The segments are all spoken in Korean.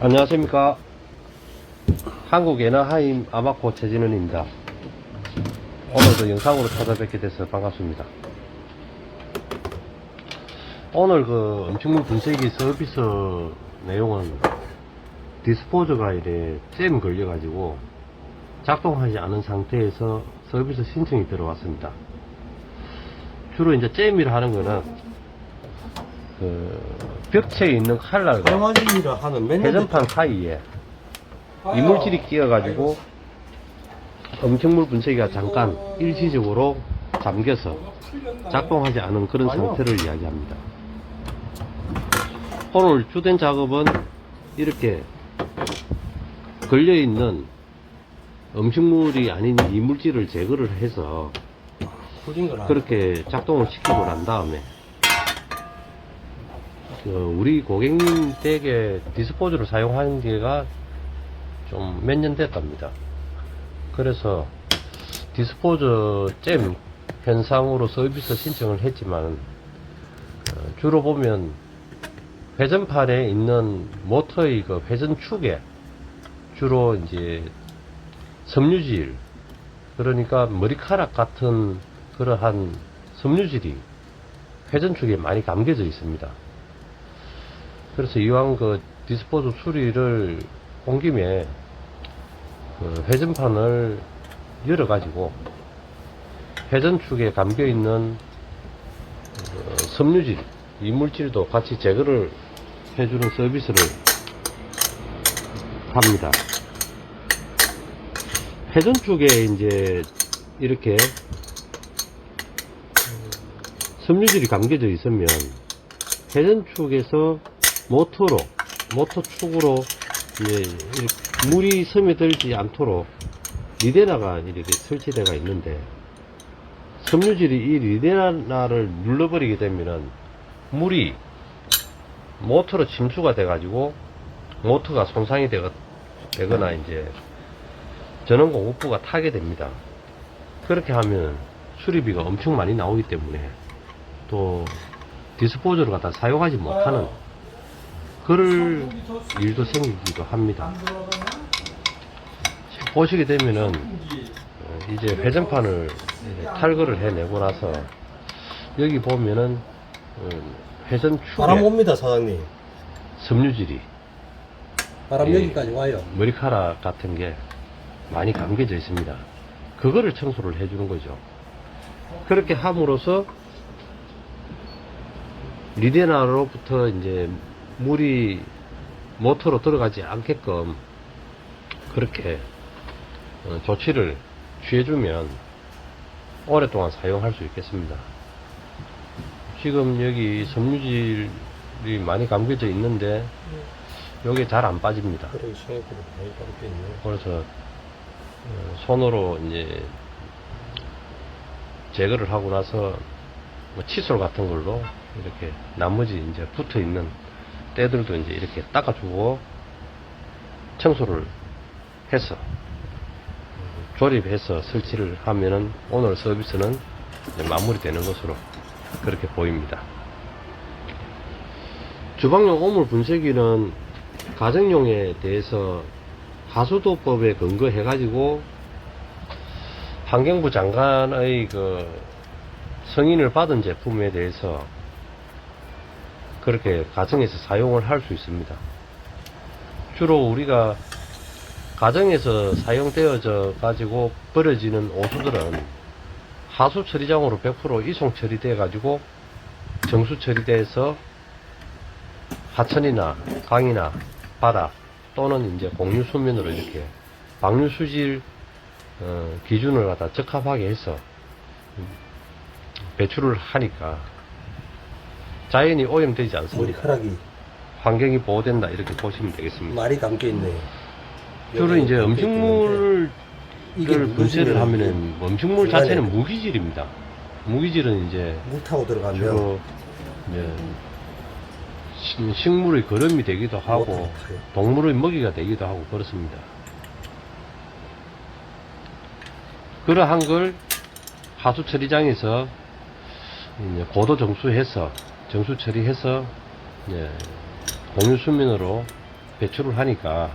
안녕하십니까. 한국 에너하임 아마코 최진원입니다. 오늘도 영상으로 찾아뵙게 돼서 반갑습니다. 오늘 그 음식물 분쇄기 서비스 내용은 디스포저가 이래 잼 걸려가지고 작동하지 않은 상태에서 서비스 신청이 들어왔습니다. 주로 이제 잼이라 하는 거는 그 벽체에 있는 칼날과 사용하기를 하는 회전판 사이에 이물질이 끼어가지고 음식물 분쇄기가 잠깐 일시적으로 잠겨서 작동하지 않은 그런 상태를 이야기합니다. 오늘 주된 작업은 이렇게 걸려있는 음식물이 아닌 이물질을 제거를 해서 그렇게 작동을 시키고 난 다음에 우리 고객님 댁에 디스포저를 사용하는 게가 좀 몇 년 됐답니다. 그래서 디스포저 잼 현상으로 서비스 신청을 했지만 주로 보면 회전판에 있는 모터의 그 회전축에 주로 이제 섬유질, 그러니까 머리카락 같은 그러한 섬유질이 회전축에 많이 감겨져 있습니다. 그래서 이왕 그 디스포저 수리를 온 김에 그 회전판을 열어가지고 회전축에 감겨있는 섬유질, 이물질도 같이 제거를 해주는 서비스를 합니다. 회전축에 이제 이렇게 섬유질이 감겨져 있으면 회전축에서 모터축으로 이제 물이 스며들지 않도록 리데나가 이렇게 설치되어 있는데, 섬유질이 이 리데나를 눌러버리게 되면은 물이 모터로 침수가 돼가지고 모터가 손상이 되거나 이제 전원 공급부가 타게 됩니다. 그렇게 하면 수리비가 엄청 많이 나오기 때문에 또 디스포저를 갖다 사용하지 못하는 그럴 일도 생기기도 합니다. 보시게 되면은 이제 회전판을 탈거를 해내고 나서 여기 보면은 회전축에 바람 옵니다, 사장님. 섬유질이 바람 여기까지 와요. 머리카락 같은 게 많이 감겨져 있습니다. 그거를 청소를 해주는 거죠. 그렇게 함으로써 리데나로부터 이제 물이 모터로 들어가지 않게끔 그렇게 조치를 취해주면 오랫동안 사용할 수 있겠습니다. 지금 여기 섬유질이 많이 감겨져 있는데 여기 잘 안 빠집니다. 그래서 손으로 이제 제거를 하고 나서 뭐 칫솔 같은 걸로 이렇게 나머지 이제 붙어 있는 때들도 이제 이렇게 닦아주고 청소를 해서 조립해서 설치를 하면은 오늘 서비스는 이제 마무리되는 것으로 그렇게 보입니다. 주방용 오물 분쇄기는 가정용에 대해서 하수도법에 근거해 가지고 환경부 장관의 그 승인을 받은 제품에 대해서 그렇게 가정에서 사용을 할 수 있습니다. 주로 우리가 가정에서 사용되어져 가지고 버려지는 오수들은 하수 처리장으로 100% 이송 처리돼 가지고 정수 처리돼서 하천이나 강이나 바다 또는 이제 공유 수면으로 이렇게 방류 수질 기준을 갖다 적합하게 해서 배출을 하니까 자연이 오염되지 않습니다. 머리카락이 환경이 보호된다 이렇게 보시면 되겠습니다. 말이 감겨있네요. 주로 이제 음식물을 분쇄를 무기질은 하면은 음식물 자체는 무기질입니다. 무기질은 이제 물 타고 들어가면 주로 이제 식물의 거름이 되기도 하고 동물의 먹이가 되기도 하고 그렇습니다. 그러한 걸 하수 처리장에서 고도 정수해서 정수 처리해서 공유 수면으로 배출을 하니까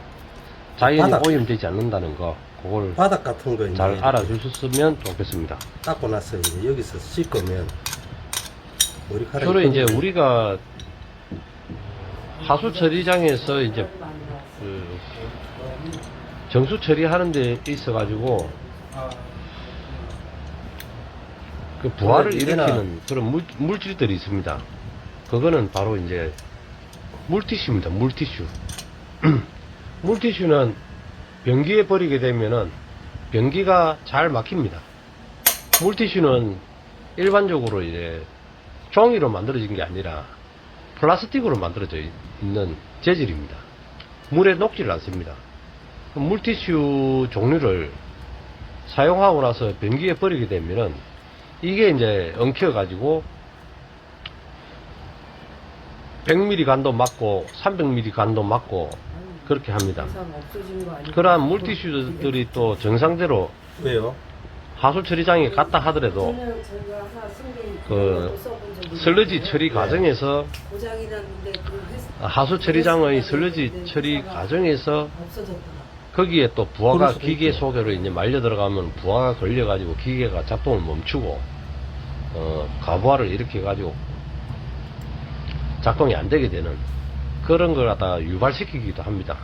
자연이 바닥. 오염되지 않는다는 거, 그걸 바닥 같은 거 이제 잘 이렇게 알아주셨으면 좋겠습니다. 닦고 나서 이제 여기서 씻으면 머리카락이 주로 이제 끊어져요. 우리가 하수 처리장에서 이제 그 정수 처리하는 데 있어가지고 그 부하를 그래, 이제는 일으키는 그런 물질들이 있습니다. 그거는 바로 이제 물티슈입니다. 물티슈. 물티슈는 변기에 버리게 되면은 변기가 잘 막힙니다. 물티슈는 일반적으로 이제 종이로 만들어진 게 아니라 플라스틱으로 만들어져 있는 재질입니다. 물에 녹지를 않습니다. 물티슈 종류를 사용하고 나서 변기에 버리게 되면은 이게 이제 엉켜가지고 100mm 간도 맞고 300mm 간도 맞고 그렇게 합니다. 그러한 물티슈들이 또 정상대로 왜요? 하수 처리장에 갔다 하더라도 그 슬러지 처리 과정에서 하수 처리장의 슬러지 처리 과정에서 거기에 또 부하가 그럴 수도 기계 있죠. 속으로 이제 말려 들어가면 부하가 걸려가지고 기계가 작동을 멈추고 가부하를 일으켜가지고 작동이 안 되게 되는 그런 걸 갖다가 유발시키기도 합니다.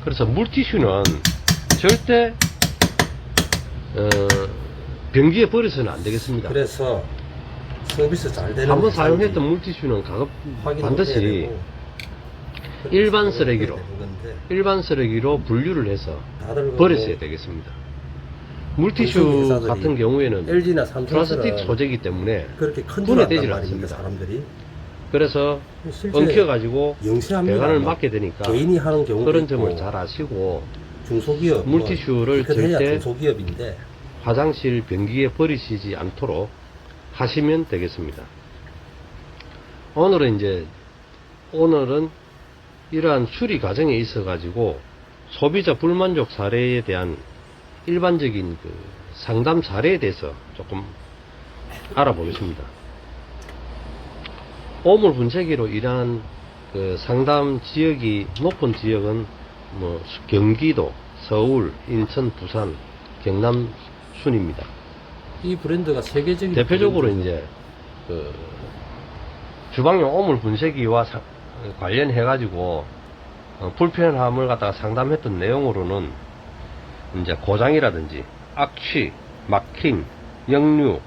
그래서 물티슈는 절대 변기에 버려서는 안 되겠습니다. 그래서 서비스 잘 되는 한번 회사인지 사용했던 물티슈는 확인을 해야 반드시 되고, 일반 그렇게 쓰레기로 해야 되는 건데 일반 쓰레기로 분류를 해서 다들 그 버렸어야 뭐 되겠습니다. 건설 물티슈 회사들이 같은 경우에는 LG나 플라스틱 삼성처럼 소재이기 때문에 그렇게 큰 줄 분해 안단 되질 말입니다. 않습니다. 사람들이 그래서 실제 엉켜가지고 영세합니다. 배관을 뭐 맞게 되니까 개인이 하는 경우도 그런 있고, 점을 잘 아시고 중소기업 물티슈를 뭐 기껏해야 절대 중소기업인데 화장실 변기에 버리시지 않도록 하시면 되겠습니다. 오늘은 이러한 수리 과정에 있어 가지고 소비자 불만족 사례에 대한 일반적인 그 상담 사례에 대해서 조금 알아보겠습니다. 오물 분쇄기로 일한 그 상담 지역이 높은 지역은 뭐 경기도, 서울, 인천, 부산, 경남 순입니다. 이 브랜드가 세계적인 대표적으로 브랜드죠. 이제 그 주방용 오물 분쇄기와 관련해 가지고 불편함을 갖다가 상담했던 내용으로는 이제 고장이라든지 악취, 막힘, 역류,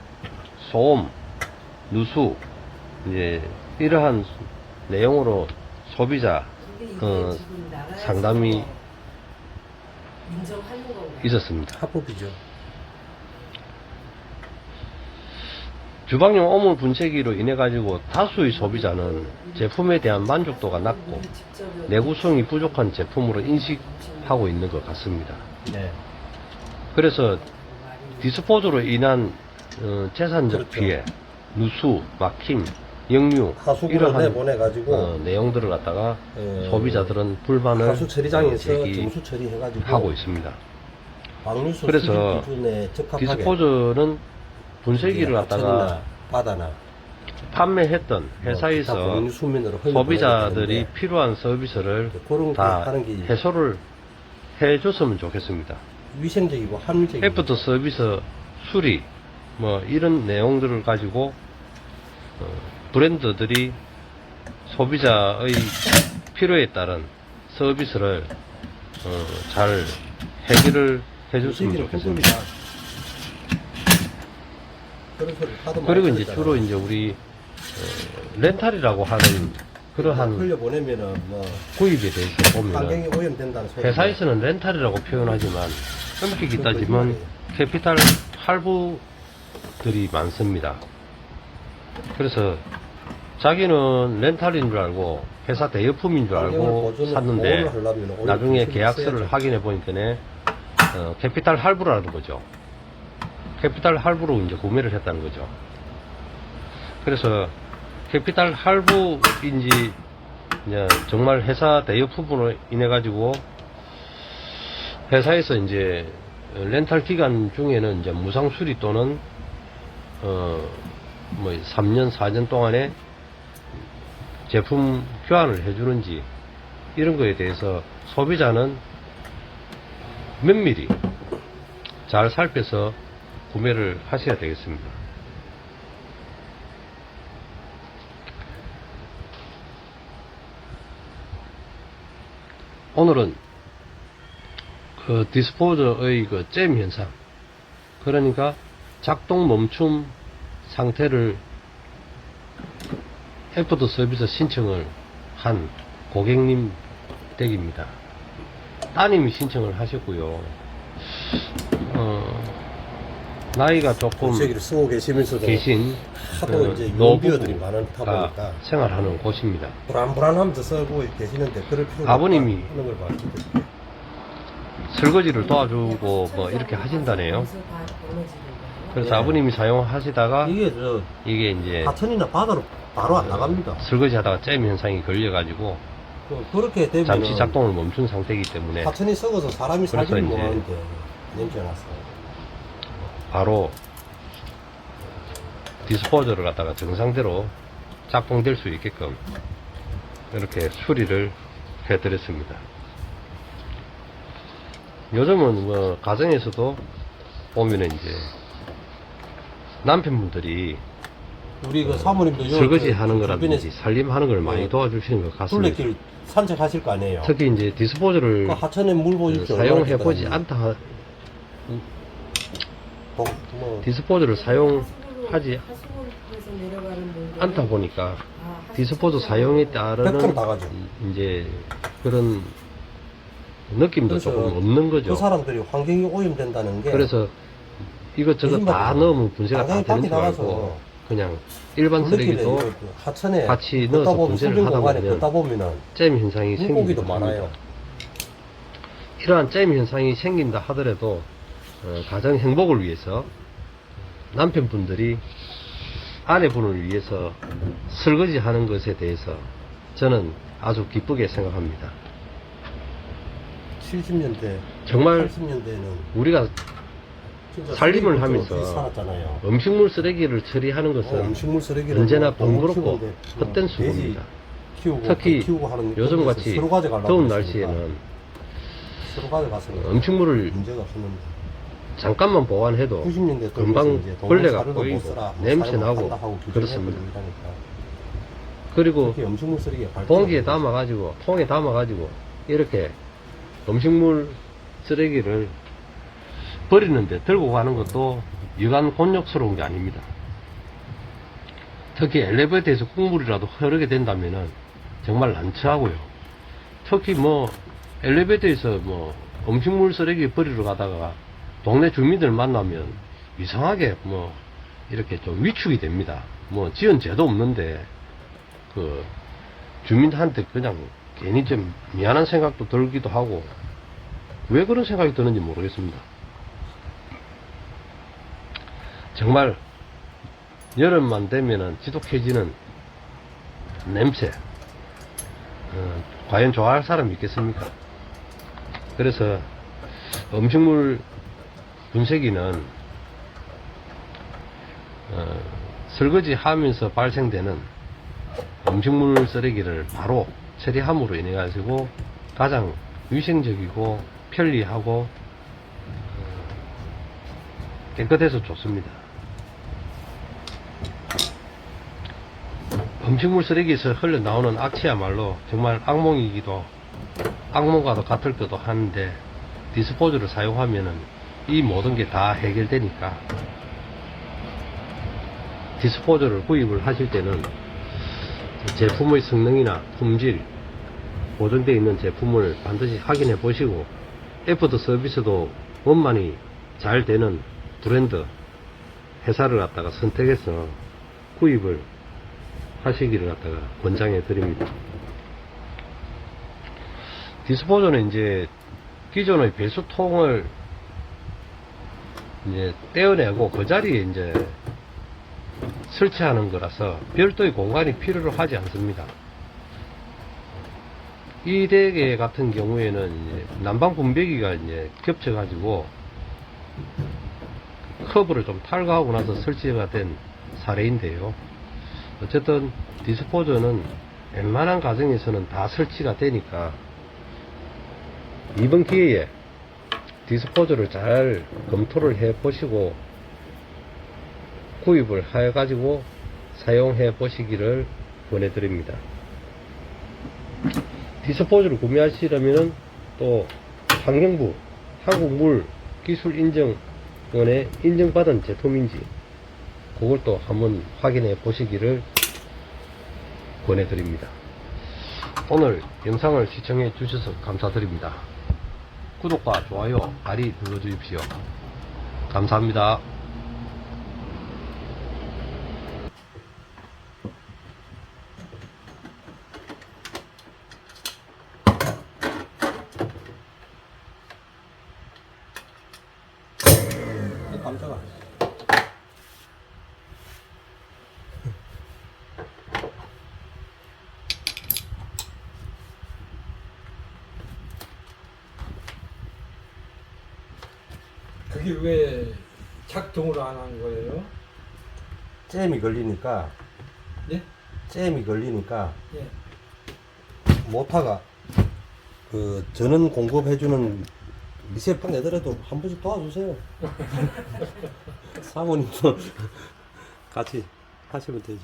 소음, 누수 이제 이러한 내용으로 소비자 상담이 있었습니다. 합법이죠. 주방용 오물 분쇄기로 인해 가지고 다수의 소비자는 제품에 대한 만족도가 낮고 내구성이 부족한 제품으로 인식하고 있는 것 같습니다. 네. 그래서 디스포즈로 인한 재산적 그렇죠. 피해, 누수, 막힘, 역류 하수구를 이러한 내보내가지고 내용들을 갖다가 소비자들은 불만을 하수 처리장에서 제기하고 정수 처리해가지고 있습니다. 방류수 그래서 수준 기준에 적합하게 디스포즈는 분쇄기를 갖다가 바다나 판매했던 회사에서 소비자들이 필요한 서비스를 그런 다 하는 게 해소를 해줬으면 좋겠습니다. 위생적이고 합리적이고 애프터 서비스 수리 뭐 이런 내용들을 가지고 브랜드들이 소비자의 필요에 따른 서비스를 잘 해결을 해줬으면 좋겠습니다. 그리고 이제 주로 이제 우리 렌탈이라고 하는 그러한 흘려보내면은 뭐 구입에 대해서 보면 환경이 오염된다는 소리. 회사에서는 렌탈이라고 표현하지만 엄격히 따지면 캐피탈 할부들이 많습니다. 그래서 자기는 렌탈인 줄 알고 회사 대여품인 줄 알고 샀는데 나중에 계약서를 확인해 보니까 캐피탈 할부라는 거죠. 캐피탈 할부로 이제 구매를 했다는 거죠. 그래서 캐피탈 할부인지 이제 정말 회사 대여품으로 인해 가지고 회사에서 이제 렌탈 기간 중에는 이제 무상 수리 또는 뭐 3년 4년 동안에 제품 교환을 해주는지 이런 거에 대해서 소비자는 면밀히 잘 살펴서 구매를 하셔야 되겠습니다. 오늘은 그 디스포저의 그 잼 현상, 그러니까 작동 멈춤 상태를 애프터 서비스 신청을 한 고객님 댁입니다. 따님이 신청을 하셨고요. 나이가 조금 저기를 쓰고 계시면서도 계신 하도 이제 노부부가 용비어들이 많다 보니까 생활하는 곳입니다. 불안불안하면서 쓰고 계시는데 그럴 필요가 아버님이 없다 하는 걸 봤을 때 설거지를 도와주고 뭐 이렇게 하신다네요. 그래서 아버님이 사용하시다가 이게 이제 하천이나 바다로 바로 안 나갑니다. 설거지 하다가 잼 현상이 걸려가지고 그렇게 되면 잠시 작동을 멈춘 상태이기 때문에 하천이 썩어서 사람이 그래서 살지는 이제 못하는데 냄새 났어. 바로 디스포저를 갖다가 정상대로 작동될 수 있게끔 이렇게 수리를 해드렸습니다. 요즘은 뭐 가정에서도 보면은 이제 남편분들이 우리 그 사모님도 설거지 하는 거라든지 살림하는 걸 많이 도와주시는 것 같습니다. 둘레길 산책하실 거 아니에요. 특히 이제 디스포저를 그 하천에 물 보십시오. 사용해보지 않다, 디스포저를 사용하지 않다 보니까 디스포저 사용에 100% 따르는 나가죠. 이제 그런 느낌도 그래서 조금 없는 거죠. 그 사람들이 환경이 오염된다는 게 그래서 이것저것 다 거짓말이에요. 넣으면 분쇄가 다 당장에 되는 밖에 줄 알고 나가서 그냥 일반 둘레길에 쓰레기도 그 하천에 같이 걷다 넣어서 보면 분쇄를 수중 하다 공간에 보면 걷다 보면은 잼 현상이 물고기도 생기기도 많아요. 합니다. 이러한 잼 현상이 생긴다 하더라도 가정 행복을 위해서 남편분들이 아내분을 위해서 설거지 하는 것에 대해서 저는 아주 기쁘게 생각합니다. 70년대, 정말 80년대에는 우리가 진짜 살림을 쓰레기 하면서 없이 살았잖아요. 음식물 쓰레기를 처리하는 것은 음식물 쓰레기를 언제나 뭐 너무 번거롭고 키우는데 헛된 돼지 수고입니다. 키우고 특히 개 키우고 하는 요즘 데서 같이 서로 가져가려고 더운 그랬으니까 날씨에는 서로 가져갔으니까 음식물을 문제가 없었는데 잠깐만 보관해도 90년대 금방 벌레가 꼬이고 냄새 나고 그렇습니다. 그렇습니다. 그리고 특히 음식물 쓰레기가 봉지에 담아가지고 통에 담아가지고 이렇게 음식물 쓰레기를 버리는데 들고 가는 것도 여간 곤욕스러운 게 아닙니다. 특히 엘리베이터에서 국물이라도 흐르게 된다면은 정말 난처하고요. 특히 뭐 엘리베이터에서 뭐 음식물 쓰레기 버리러 가다가 동네 주민들 만나면 이상하게 뭐 이렇게 좀 위축이 됩니다. 뭐 지은 죄도 없는데 그 주민한테 그냥 괜히 좀 미안한 생각도 들기도 하고 왜 그런 생각이 드는지 모르겠습니다. 정말 여름만 되면은 지독해지는 냄새, 과연 좋아할 사람이 있겠습니까? 그래서 음식물 분쇄기는 설거지 하면서 발생되는 음식물 쓰레기를 바로 처리함으로 인해 가지고 가장 위생적이고 편리하고 깨끗해서 좋습니다. 음식물 쓰레기에서 흘러나오는 악취야말로 정말 악몽과도 같을 것도 하는데 디스포저를 사용하면은 이 모든 게 다 해결되니까 디스포저를 구입을 하실 때는 제품의 성능이나 품질 보존되어 있는 제품을 반드시 확인해 보시고 애프터 서비스도 원만히 잘 되는 브랜드 회사를 갖다가 선택해서 구입을 하시기를 갖다가 권장해 드립니다. 디스포저는 이제 기존의 배수통을 이제 떼어내고 그 자리에 이제 설치하는 거라서 별도의 공간이 필요로 하지 않습니다. 이 대게 같은 경우에는 이제 난방 분배기가 이제 겹쳐가지고 커브를 좀 탈거하고 나서 설치가 된 사례인데요. 어쨌든 디스포저는 웬만한 가정에서는 다 설치가 되니까 이번 기회에 디스포저를 잘 검토를 해 보시고 구입을 해 가지고 사용해 보시기를 권해드립니다. 디스포저를 구매하시려면 또 환경부 한국물기술인증원에 인증받은 제품인지 그걸 또 한번 확인해 보시기를 권해드립니다. 오늘 영상을 시청해 주셔서 감사드립니다. 구독과 좋아요 많이 눌러주십시오. 감사합니다. 깜짝아. 그게 왜 작동을 안 한 거예요? 잼이 걸리니까, 예? 잼이 걸리니까, 예. 모타가, 그, 전원 공급해주는 미세판 애들에도 한 번씩 도와주세요. 사모님도 같이 하시면 되지.